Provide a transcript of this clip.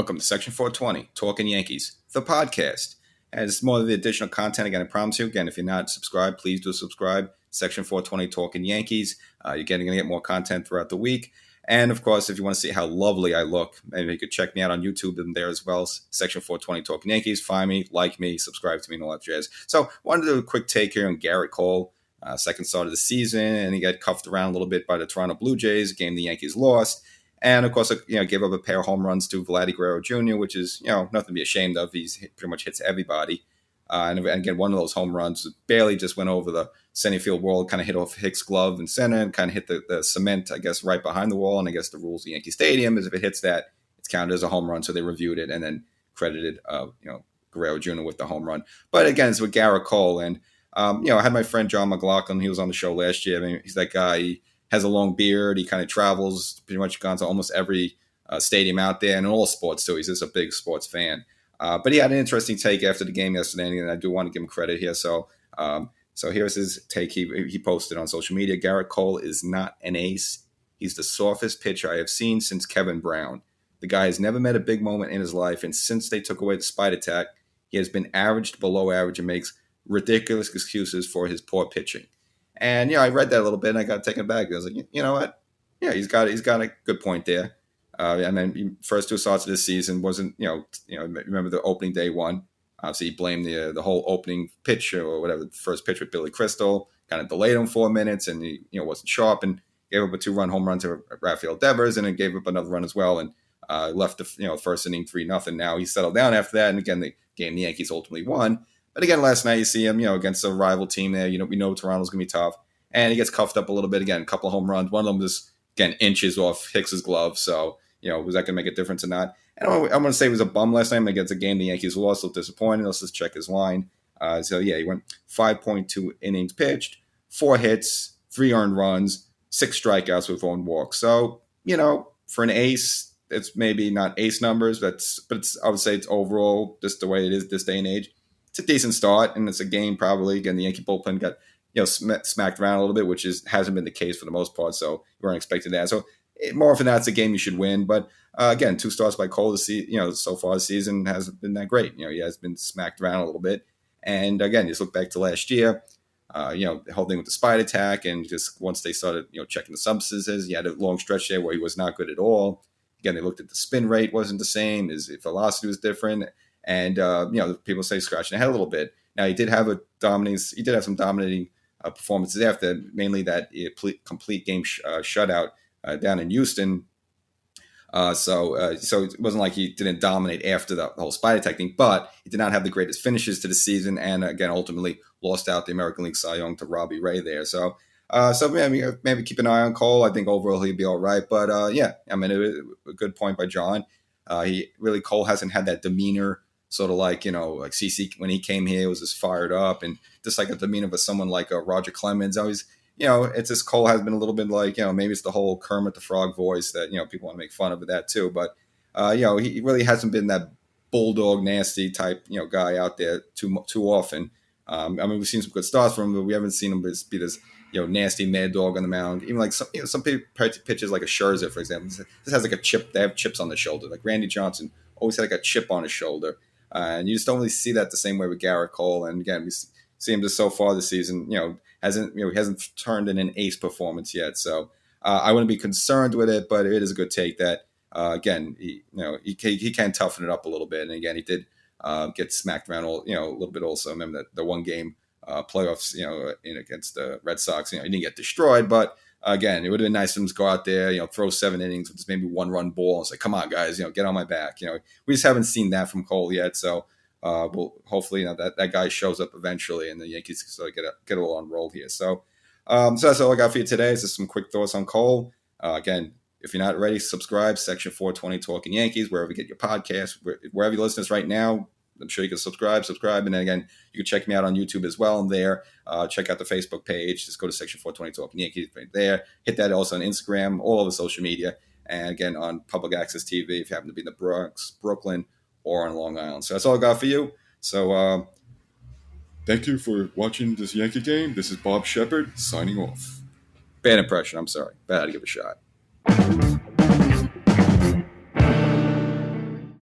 Welcome to Section 420, Talkin Yankees, the podcast. As more of the additional content, again, I promise you, again, if you're not subscribed, please do subscribe. Section 420, Talkin Yankees. You're going to get more content throughout the week. And, of course, if you want to see how lovely I look, maybe you could check me out on YouTube and there as well. Section 420, Talkin Yankees. Find me, like me, subscribe to me, and all that jazz. So, wanted to do a quick take here on Gerrit Cole. Second start of the season, and he got cuffed around a little bit by the Toronto Blue Jays, a game the Yankees lost. And, of course, gave up a pair of home runs to Vladdy Guerrero Jr., which is, nothing to be ashamed of. He's pretty much hits everybody. And again, one of those home runs barely just went over the center field wall, kind of hit off Hicks' glove in center and kind of hit the cement, I guess, right behind the wall. And I guess the rules of Yankee Stadium is if it hits that, it's counted as a home run. So they reviewed it and then credited, Guerrero Jr. with the home run. But again, it's with Gerrit Cole. And, I had my friend John McLaughlin. He was on the show last year. I mean, he's that guy. He has a long beard. He kind of travels, pretty much gone to almost every stadium out there and in all sports too. He's just a big sports fan. But he had an interesting take after the game yesterday, and I do want to give him credit here. So here's his take he posted on social media. Gerrit Cole is not an ace. He's the softest pitcher I have seen since Kevin Brown. The guy has never met a big moment in his life, and since they took away the spite attack, he has been average to below average and makes ridiculous excuses for his poor pitching. And, I read that a little bit and I got taken back. I was like, you know what? Yeah, he's got a good point there. And then first two starts of this season wasn't, remember the opening day one. Obviously, he blamed the whole opening pitch or whatever, the first pitch with Billy Crystal, kind of delayed him 4 minutes and he, wasn't sharp and gave up a 2-run home run to Rafael Devers and then gave up another run as well and left the, first inning 3-0. Now he settled down after that. And again, the Yankees ultimately won. But again, last night you see him, against a rival team there. We know Toronto's going to be tough. And he gets cuffed up a little bit again, a couple of home runs. One of them was, again, inches off Hicks' glove. So, was that going to make a difference or not? And I'm going to say it was a bum last night against a game the Yankees lost. So disappointed. Let's just check his line. He went 5.2 innings pitched, 4 hits, 3 earned runs, 6 strikeouts with 1 walk. So, for an ace, it's maybe not ace numbers, but I would say it's overall just the way it is this day and age. It's a decent start, and it's a game probably. Again, the Yankee bullpen got smacked around a little bit, which hasn't been the case for the most part, so we weren't expecting that. So more often that's a game you should win. But again, 2 starts by Cole this season, so far this season hasn't been that great. He has been smacked around a little bit. And again, just look back to last year, the whole thing with the spite attack, and just once they started, checking the substances, he had a long stretch there where he was not good at all. Again, they looked at the spin rate wasn't the same, his velocity was different. And, people say scratching the head a little bit. Now, he did have some dominating performances after, mainly that complete game shutout down in Houston. So it wasn't like he didn't dominate after the whole spite attack thing, but he did not have the greatest finishes to the season. And again, ultimately lost out the American League Cy Young to Robbie Ray there. So maybe keep an eye on Cole. I think overall he'll be all right. But it was a good point by John. Cole hasn't had that demeanor. Sort of like, like CC, when he came here, was just fired up and just like a demeanor of someone like Roger Clemens. Always, it's just Cole has been a little bit like, maybe it's the whole Kermit the Frog voice that, people want to make fun of that too. But, he really hasn't been that bulldog nasty type, guy out there too often. We've seen some good starts from him, but we haven't seen him be this, nasty mad dog on the mound. Even like some pitches like a Scherzer, for example, this has like a chip. They have chips on the shoulder. Like Randy Johnson always had like a chip on his shoulder. And you just don't really see that the same way with Gerrit Cole. And again, we see him just so far this season, hasn't turned in an ace performance yet. So I wouldn't be concerned with it, but it is a good take that, again, he can toughen it up a little bit. And again, he did get smacked around a little bit also. I remember that the one game playoffs, against the Red Sox, he didn't get destroyed, but again, it would have been nice for him to go out there, throw 7 innings with just maybe 1-run ball and say, come on, guys, get on my back. We just haven't seen that from Cole yet. So we'll hopefully, that guy shows up eventually and the Yankees can sort of get it all on roll here. So that's all I got for you today. It's just some quick thoughts on Cole. Again, if you're not ready, subscribe, Section 420 Talkin Yankees, wherever you get your podcast, wherever you listen to us right now. I'm sure you can subscribe. And then again, you can check me out on YouTube as well. I'm there. Check out the Facebook page. Just go to Section 420 Talkin Yankees right there. Hit that also on Instagram, all over social media. And again, on public access TV if you happen to be in the Bronx, Brooklyn, or on Long Island. So that's all I got for you. So thank you for watching this Yankee game. This is Bob Shepard signing off. Bad impression. I'm sorry. But I had to give it a shot.